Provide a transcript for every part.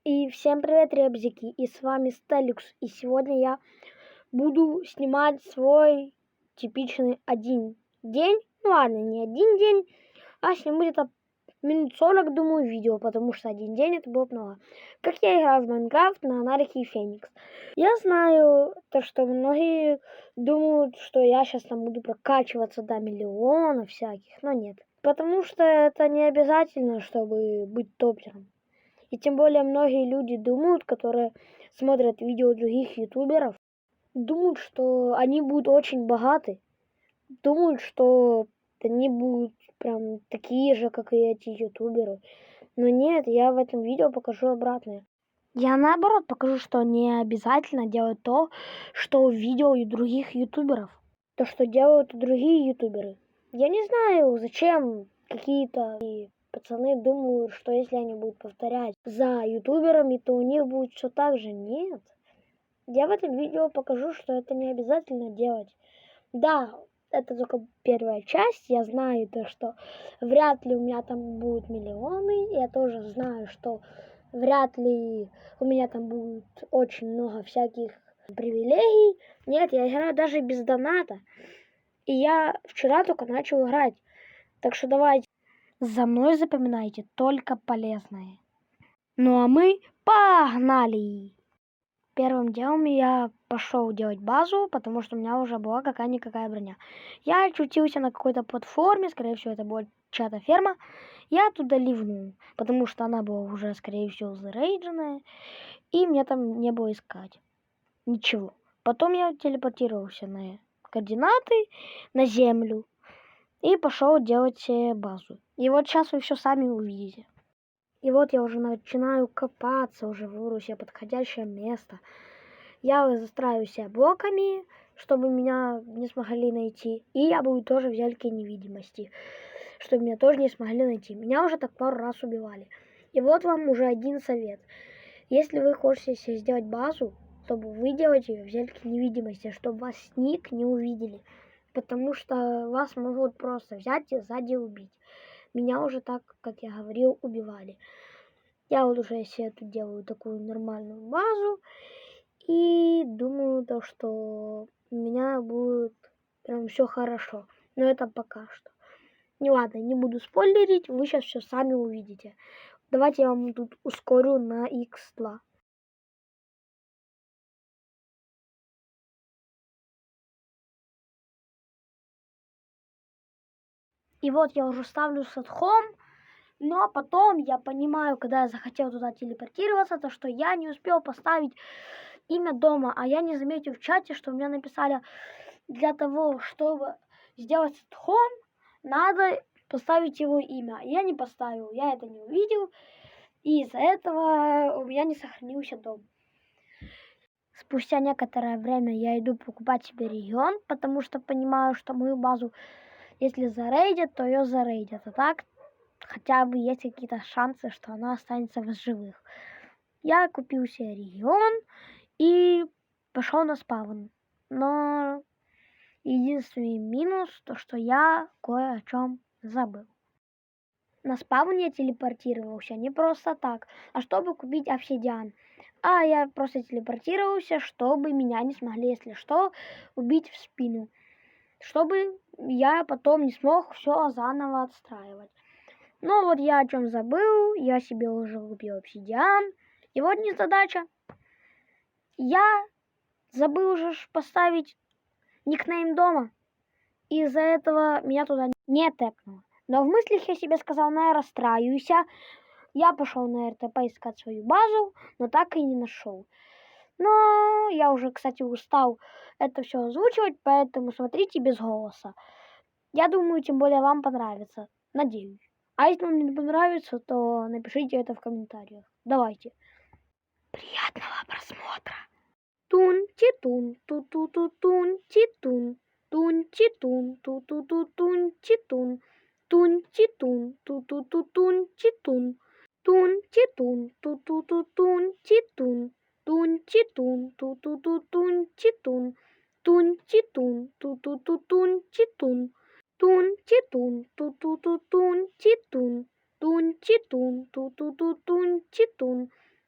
И всем привет, ребзики, и с вами Стелликс, и сегодня я буду снимать свой типичный один день, ну ладно, не один день, а сниму где-то минут 40, думаю, видео, потому что один день это будет много. Как я играю в Майнкрафт на Анархии Феникс. Я знаю, то, что многие думают, что я сейчас там буду прокачиваться до миллиона всяких, но нет. Потому что это не обязательно, чтобы быть топером. И тем более многие люди думают, которые смотрят видео других ютуберов, думают, что они будут очень богаты, думают, что они будут прям такие же, как и эти ютуберы. Но нет, я в этом видео покажу обратное. Я наоборот покажу, что не обязательно делать то, что в видео у других ютуберов. То, что делают другие ютуберы. Я не знаю, зачем какие-то пацаны думают, что если они будут повторять за ютуберами, то у них будет все так же. Нет. Я в этом видео покажу, что это не обязательно делать. Да, это только первая часть. Я знаю то, что вряд ли у меня там будут миллионы. Я тоже знаю, что вряд ли у меня там будет очень много всяких привилегий. Нет, я играю даже без доната. И я вчера только начал играть. Так что давайте. За мной запоминайте только полезное. Ну а мы погнали! Первым делом я пошел делать базу, потому что у меня уже была какая-никакая броня. Я очутился на какой-то платформе, скорее всего это была чья-то ферма. Я туда ливнул, потому что она была уже, скорее всего, зарейдженная. И мне там не было искать ничего. Потом я телепортировался на координаты, на землю. И пошел делать базу. И вот сейчас вы все сами увидите. И вот я уже начинаю копаться, уже выберу себе подходящее место. Я застраиваю себя блоками, чтобы меня не смогли найти. И я буду тоже в зельке невидимости, чтобы меня тоже не смогли найти. Меня уже так пару раз убивали. И вот вам уже один совет. Если вы хотите себе сделать базу, чтобы вы делаете ее в зельке невидимости, чтобы вас ник не увидели. Потому что вас могут просто взять и сзади убить. Меня уже так, как я говорил, убивали. Я вот уже себе тут делаю такую нормальную базу. И думаю, то, что у меня будет прям все хорошо. Но это пока что. Не ладно, не буду спойлерить, вы сейчас все сами увидите. Давайте я вам тут ускорю на x2. И вот я уже ставлю садхом, но потом я понимаю, когда я захотел туда телепортироваться, то что я не успел поставить имя дома, а я не заметил в чате, что у меня написали, для того, чтобы сделать садхом, надо поставить его имя. Я не поставил, я это не увидел, и из-за этого у меня не сохранился дом. Спустя некоторое время я иду покупать себе регион, потому что понимаю, что мою базу, если зарейдят, то ее зарейдят. А так хотя бы есть какие-то шансы, что она останется в живых. Я купил себе регион и пошел на спаун. Но единственный минус, то что я кое о чем забыл. На спаун я телепортировался не просто так, а чтобы купить обсидиан. А я просто телепортировался, чтобы меня не смогли, если что, убить в спину. Чтобы я потом не смог все заново отстраивать. Но вот я о чем забыл, я себе уже купил обсидиан. И вот незадача. Я забыл уже поставить никнейм дома. Из-за этого меня туда не тэпнуло. Но в мыслях я себе сказал, наверное, расстраиваюсь. Я пошел на РТП искать свою базу, но так и не нашел. Но я уже, кстати, устал это все озвучивать, поэтому смотрите без голоса. Я думаю, тем более вам понравится. Надеюсь. А если вам не понравится, то напишите это в комментариях. Давайте. Приятного просмотра. Тун-ти-тун, ту-ту-ту-тун, ти-тун. Тун-ти-тун, ту-ту-ту-тун, ти-тун. Тун-ти-тун, ту-ту-ту-тун, ти-тун. Тун-ти-тун, ту-ту-ту-тун, ти-тун. Тун-ти-тун, ту-ту-ту-тун, ти-тун. Тун-ти-тун, ту-ту-ту-тун, ти-тун. Тун-ти-тун, ту-ту-ту-тун, ти-тун. Тун-ти-тун, ту-ту-ту-тун, ти-тун.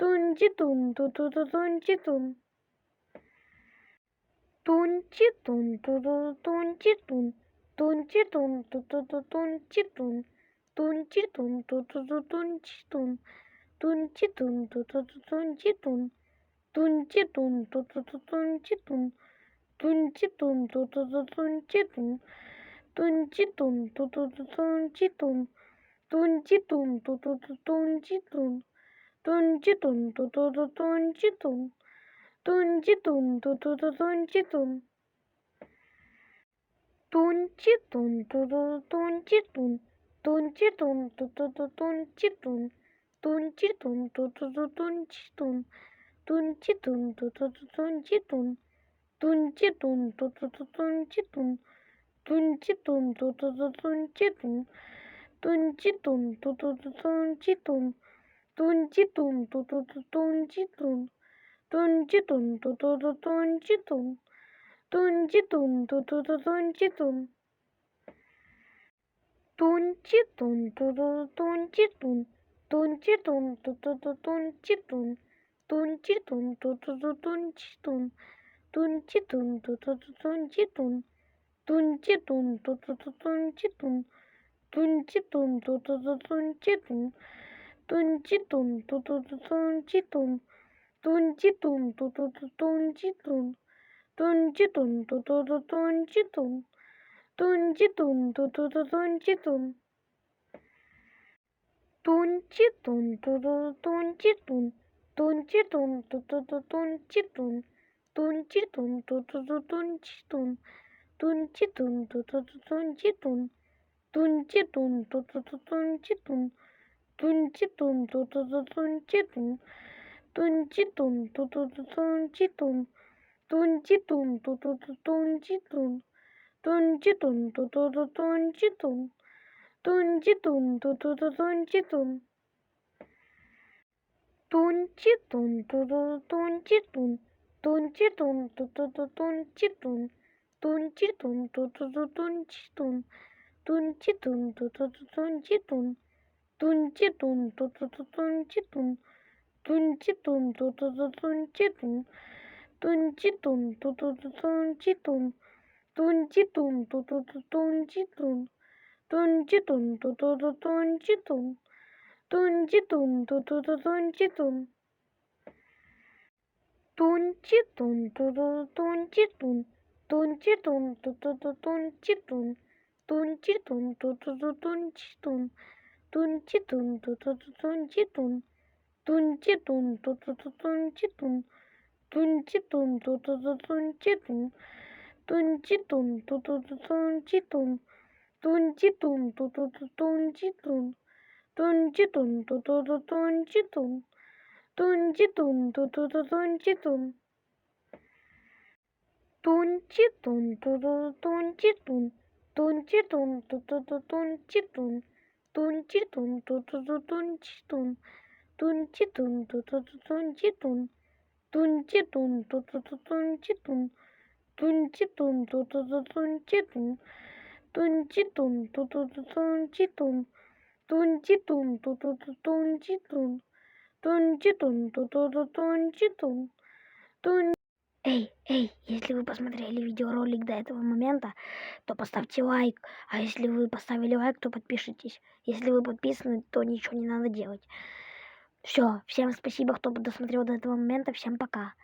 Тун-чи-тун, ту-ту-ту-тун-чи-тун. Тун-чи-тун, ту-ту-тун-чи-тун. Тун-чи-тун, ту-ту-ту-тун-чи-тун. Тун-чи-тун, ту-ту-ту-тун-чи-тун. Тун-чи-тун, ту-ту-ту-тун-чи-тун. Тун-чи-тун, ту-ту-ту-тун-чи-тун. Тун-чи-тун, ту-ту-ту-тун-чи-тун. Тун-чи-тун, ту-ту-ту-тун-чи-тун. Тун-чи-тун, ту-ту-ту-тун-чи-тун. Тун-чи-тун, ту-ту-ту-тун-чи-тун. Тун-чи-тун, ту-ту-ту-тун-чи-тун. Тун-чи-тун, ту-ту-тун-чи-тун. Тун-чи-тун, ту-ту-ту-тун-чи-тун. Тун-чи-тун, ту-ту-ту-тун-чи-тун. Тун-чи-тун, ту-ту-ту-тун-чи-тун. Тун-чи-тун, ту-ту-ту-тун-чи-тун. Тун-чи-тун, ту-ту-ту-тун-чи-тун. Тун-чи-тун, ту-ту-ту-тун-чи-тун. Тун-чи-тун, ту-ту-ту-тун-чи-тун. Тун-чи-тун, ту-ту-ту-тун-чи-тун. Тун-чи-тун, ту-ту-ту-тун-чи-тун. Тун-чи-тун, ту-ту-тун-чи-тун. Тун-чи-тун, ту-ту-ту-тун-чи-тун. Тун-чи-тун, ту-ту-ту-тун-чи-тун. Тун-чи-тун, ту-ту-ту-тун-чи-тун. Тун-чи-тун, ту-ту-ту-тун-чи-тун. Тун-чи-тун, ту-ту-ту-тун-чи-тун. Тун-чи-тун, ту-ту-ту-тун-чи-тун. Тун-чи-тун, ту-ту-ту-тун-чи-тун. Тун-чи-тун, ту-ту-ту-тун-чи-тун. Тун-чи-тун, ту-ту-ту-тун-чи-тун. Тун-чи-тун, ту-ту-тун-чи-тун. Тун-чи-тун, ту-ту-ту-тун-чи-тун. Тун-чи-тун, ту-ту-ту-тун-чи-тун. Тун-чи-тун, ту-ту-ту-тун-чи-тун. Тун-чи-тун, ту-ту-ту-тун-чи-тун. Тун-чи-тун, ту-ту-ту-тун-чи-тун. Тун-чи-тун, ту-ту-ту-тун-чи-тун. Тун-чи-тун, ту-ту-ту-тун-чи-тун. Тун-чи-тун, ту-ту-ту-тун-чи-тун. Тун-чи-тун, ту-ту-ту-тун-чи-тун. Тун-чи-тун, ту-ту-тун-чи-тун. Тун-чи-тун, ту-ту-ту-тун-чи-тун. Тун-чи-тун, ту-ту-ту-тун-чи-тун. Тун-чи-тун, ту-ту-ту-тун-чи-тун. Тун-чи-тун, ту-ту-ту-тун-чи-тун. Тун-чи-тун, ту-ту-ту-тун-чи-тун. Тун-чи-тун, ту-ту-ту-тун-чи-тун. Тун-чи-тун, ту-ту-ту-тун-чи-тун. Тун-чи-тун, ту-ту-ту-тун-чи-тун. Тун-чи-тун, ту-ту-ту-тун-чи-тун. Тун-чи-тун, ту-ту-тун-чи-тун. Тун-чи-тун, ту-ту-ту-тун-чи-тун. Тун-чи-тун, ту-ту-ту-тун-чи-тун. Тун-чи-тун, ту-ту-ту-тун-чи-тун. Тун-чи-тун, ту-ту-ту-тун-чи-тун. Тун-чи-тун, ту-ту-ту-тун-чи-тун. Тун-чи-тун, ту-ту-ту-тун-чи-тун. Тун-чи-тун, ту-ту-ту-тун-чи-тун. Тун-чи-тун, ту-ту-ту-тун-чи-тун. Тун-чи-тун, ту-ту-ту-тун-чи-тун. Тун-чи-тун, ту-ту-тун-чи-тун. Тун-чи-тун, ту-ту-ту-тун-чи-тун. Тун-чи-тун, ту-ту-ту-тун-чи-тун. Тун-чи-тун, ту-ту-ту-тун-чи-тун. Тун-чи-тун, ту-ту-ту-тун-чи-тун. Тун-чи-тун, ту-ту-ту-тун-чи-тун. Тун-чи-тун, ту-ту-ту-тун-чи-тун. Тун-чи-тун, ту-ту-ту-тун-чи-тун. Тун-чи-тун, ту-ту-ту-тун-чи-тун. Эй, если вы посмотрели видеоролик до этого момента, то поставьте лайк. А если вы поставили лайк, то подпишитесь. Если вы подписаны, то ничего не надо делать. Все, всем спасибо, кто досмотрел до этого момента. Всем пока.